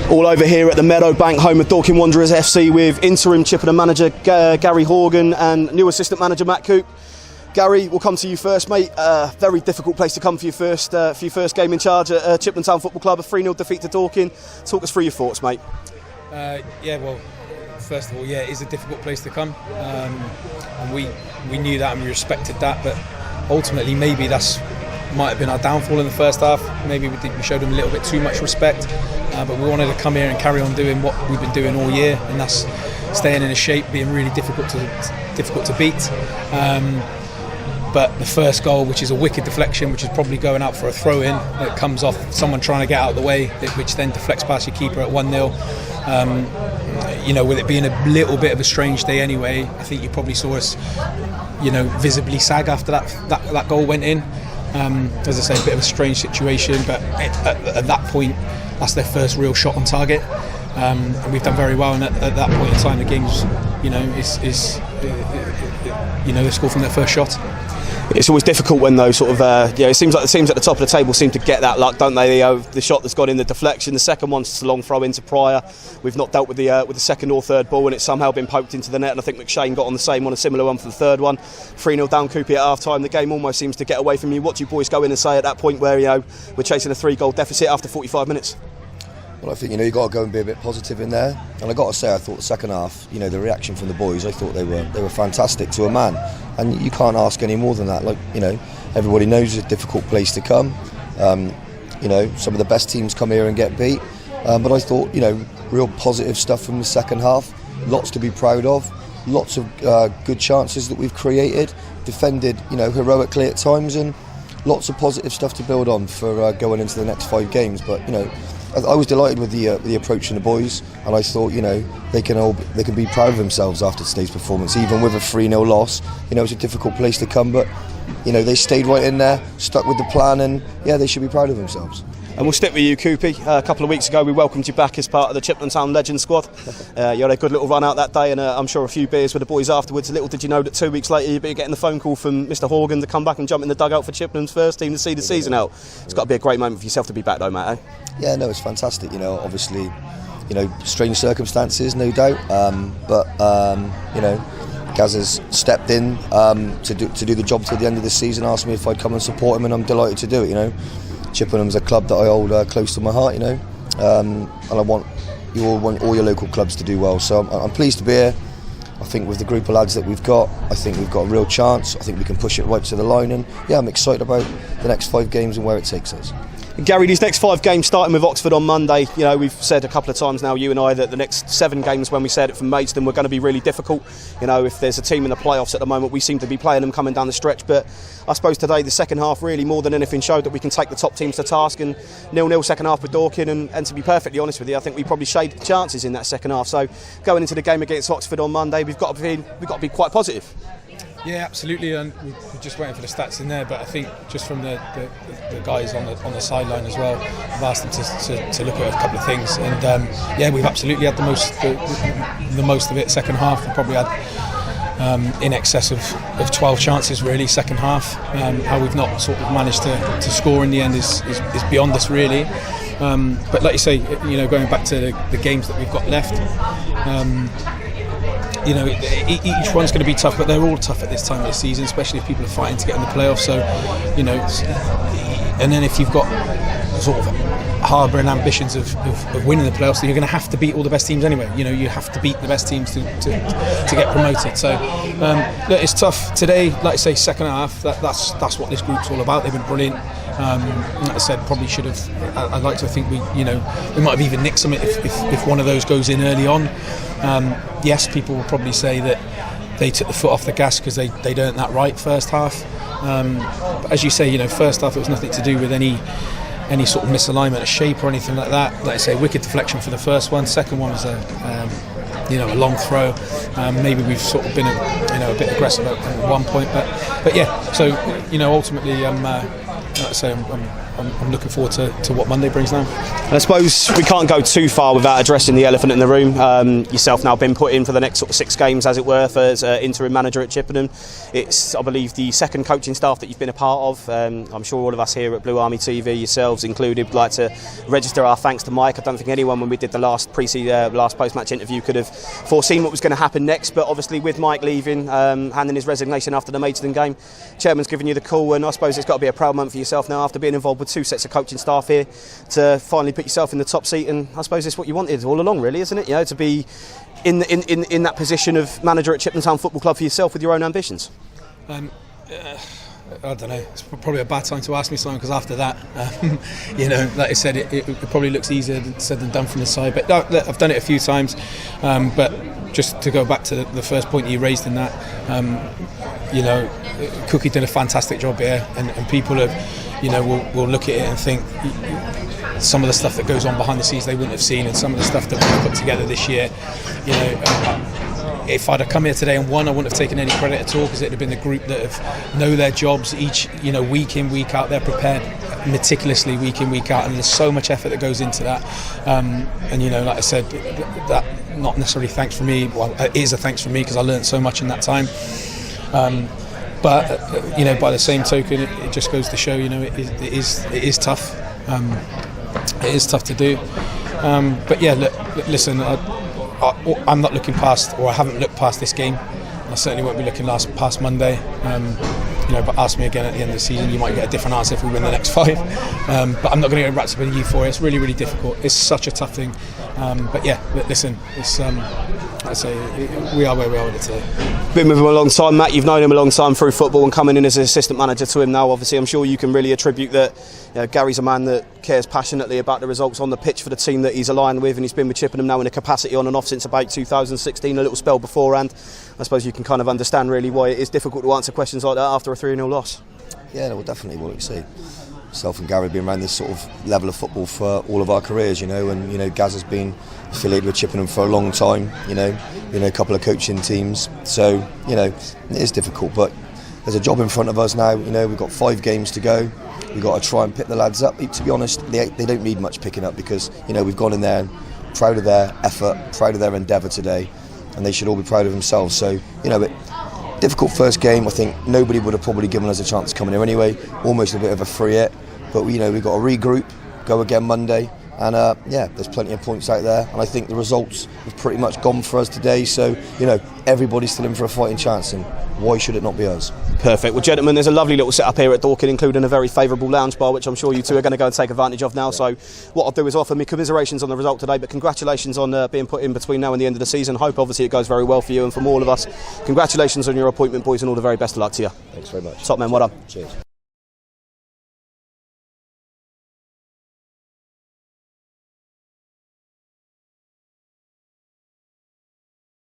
All over here at the Meadowbank, home of Dorking Wanderers FC, with interim Chippenham manager Gary Horgan and new assistant manager Matt Coupe. Gary, we'll come to you first, mate. Very difficult place to come for your first game in charge at Chippenham Town Football Club. A 3-0 defeat to Dorking. Talk us through your thoughts, mate. Well, first of all, it is a difficult place to come, and we knew that and we respected that. But ultimately, maybe might have been our downfall in the first half. Maybe we showed them a little bit too much respect, but we wanted to come here and carry on doing what we've been doing all year, and that's staying in a shape, being really difficult to beat. But the first goal, which is a wicked deflection, which is probably going out for a throw-in, that comes off someone trying to get out of the way, which then deflects past your keeper at 1-0. With it being a little bit of a strange day anyway, I think you probably saw us, visibly sag after that goal went in. As I say, a bit of a strange situation, but at that point, that's their first real shot on target, and we've done very well. And at that point in time, the game's, they score from their first shot. It's always difficult when those sort of, it seems like the teams at the top of the table seem to get that luck, don't they? The shot that's gone in, the deflection, the second one's just a long throw into Pryor. We've not dealt with the second or third ball, and it's somehow been poked into the net, and I think McShane got on the same one, a similar one for the third one. 3-0 down Coupe at half time. The game almost seems to get away from you. What do you boys go in and say at that point where, we're chasing a 3-goal deficit after 45 minutes? Well, I think you've got to go and be a bit positive in there, and I got to say, I thought the second half, the reaction from the boys, I thought they were fantastic to a man, and you can't ask any more than that. Everybody knows it's a difficult place to come. Some of the best teams come here and get beat, but I thought, real positive stuff from the second half. Lots to be proud of. Lots of good chances that we've created, defended, heroically at times, and lots of positive stuff to build on for going into the next 5 games. But I was delighted with the approach from the boys, and I thought they can be proud of themselves after today's performance, even with a 3-0 loss. It's a difficult place to come, but they stayed right in there, stuck with the plan, and they should be proud of themselves. And we'll stick with you, Coupe. A couple of weeks ago, we welcomed you back as part of the Chippenham Town Legend squad. You had a good little run out that day, and I'm sure a few beers with the boys afterwards. Little did you know that 2 weeks later, you'd be getting the phone call from Mr. Horgan to come back and jump in the dugout for Chippenham's first team to see the season out. It's got to be a great moment for yourself to be back, though, Matt. Eh? Yeah, no, it's fantastic. Obviously, strange circumstances, no doubt. But Gaz has stepped in to do the job till the end of the season. Asked me if I'd come and support him, and I'm delighted to do it. Chippenham's a club that I hold close to my heart, and I want all your local clubs to do well. So I'm pleased to be here. I think with the group of lads that we've got, I think we've got a real chance. I think we can push it right to the line, and I'm excited about the next 5 games and where it takes us. Gary, these next 5 games, starting with Oxford on Monday, we've said a couple of times now, you and I, that the next 7 games, when we said it from Maidstone, were going to be really difficult. If there's a team in the playoffs at the moment, we seem to be playing them coming down the stretch. But I suppose today, the second half, really more than anything, showed that we can take the top teams to task. And 0-0 second half with Dorking, and to be perfectly honest with you, I think we probably shaded chances in that second half. So going into the game against Oxford on Monday, we've got to be quite positive. Yeah, absolutely, and we're just waiting for the stats in there. But I think just from the guys on the sideline as well, I've asked them to look at a couple of things, and we've absolutely had the most of it. Second half, we probably had in excess of 12 chances really. Second half, how we've not sort of managed to score in the end is beyond us really. But like you say, going back to the games that we've got left. Each one's going to be tough, but they're all tough at this time of the season, especially if people are fighting to get in the playoffs. So, and then if you've got sort of harbouring ambitions of winning the playoffs, then you're going to have to beat all the best teams anyway. You have to beat the best teams to get promoted. So, look, it's tough today. Like I say, second half. That's what this group's all about. They've been brilliant. Like I said, probably should have. I'd like to think we might have even nicked something if one of those goes in early on. Yes, people will probably say that they took the foot off the gas because they'd earned that right first half. But as you say, first half it was nothing to do with any sort of misalignment of shape or anything like that. Like I say, wicked deflection for the first one. Second one was a long throw. Maybe we've sort of been a bit aggressive at one point, but yeah. So ultimately, like I say, I'm I'm looking forward to what Monday brings now. And I suppose we can't go too far without addressing the elephant in the room. Yourself now been put in for the next sort of 6 games, as it were, as interim manager at Chippenham. It's, I believe, the second coaching staff that you've been a part of. I'm sure all of us here at Blue Army TV, yourselves included, would like to register our thanks to Mike. I don't think anyone, when we did the last post-match interview, could have foreseen what was going to happen next. But obviously, with Mike leaving, handing his resignation after the Maidstone game, Chairman's given you the call, and I suppose it's got to be a proud moment for yourself now, after being involved with 2 sets of coaching staff here, to finally put yourself in the top seat. And I suppose it's what you wanted all along, really, isn't it? You know, to be in that position of manager at Chippenham Town Football Club for yourself with your own ambitions. I don't know, it's probably a bad time to ask me something, because after that, you know, like I said, it probably looks easier said than done from the side. But no, I've done it a few times. But just to go back to the first point you raised in that, you know, Cookie did a fantastic job here, and people have, you know, will look at it and think some of the stuff that goes on behind the scenes they wouldn't have seen, and some of the stuff that we've put together this year, you know. If I'd have come here today and won, I wouldn't have taken any credit at all, because it'd have been the group that know their jobs each, you know, week in, week out. They're prepared meticulously week in, week out, and there's so much effort that goes into that. And you know, like I said, that not necessarily thanks for me. Well, it is a thanks for me, because I learned so much in that time. But you know, by the same token, it just goes to show, you know, it is tough. It is tough to do. But yeah, listen. I'm not looking past, or I haven't looked past this game. I certainly won't be looking past Monday. You know, but ask me again at the end of the season, you might get a different answer if we win the next 5. But I'm not going to get wrapped up in you for it. It's really, really difficult. It's such a tough thing. But yeah, listen, it's I say we are where we are with it today. Been with him a long time, Matt. You've known him a long time through football, and coming in as an assistant manager to him now, obviously, I'm sure you can really attribute that. You know, Gary's a man that cares passionately about the results on the pitch for the team that he's aligned with, and he's been with Chippenham now in a capacity on and off since about 2016, a little spell beforehand. I suppose you can kind of understand really why it is difficult to answer questions like that after a 3-0 loss. Yeah, well, definitely what you say. Myself and Gary have been around this sort of level of football for all of our careers, you know, and you know, Gaz has been affiliated with Chippenham for a long time, you know, been in a couple of coaching teams, so you know, it is difficult, but there's a job in front of us now. You know, we've got 5 games to go. We've got to try and pick the lads up. To be honest, they don't need much picking up, because you know, we've gone in there proud of their effort, proud of their endeavour today, and they should all be proud of themselves. So you know, difficult first game. I think nobody would have probably given us a chance to come in here anyway. Almost a bit of a free hit, but you know, we've got to regroup, go again Monday, and yeah, there's plenty of points out there, and I think the results have pretty much gone for us today. So you know, everybody's still in for a fighting chance, and why should it not be us? Perfect. Well, gentlemen, there's a lovely little setup here at Dorking, including a very favourable lounge bar, which I'm sure you two are going to go and take advantage of now. Yeah. So what I'll do is offer me commiserations on the result today, but congratulations on being put in between now and the end of the season. Hope obviously it goes very well for you, and from all of us, congratulations on your appointment, boys, and all the very best of luck to you. Thanks very much. Top men, well done. Cheers.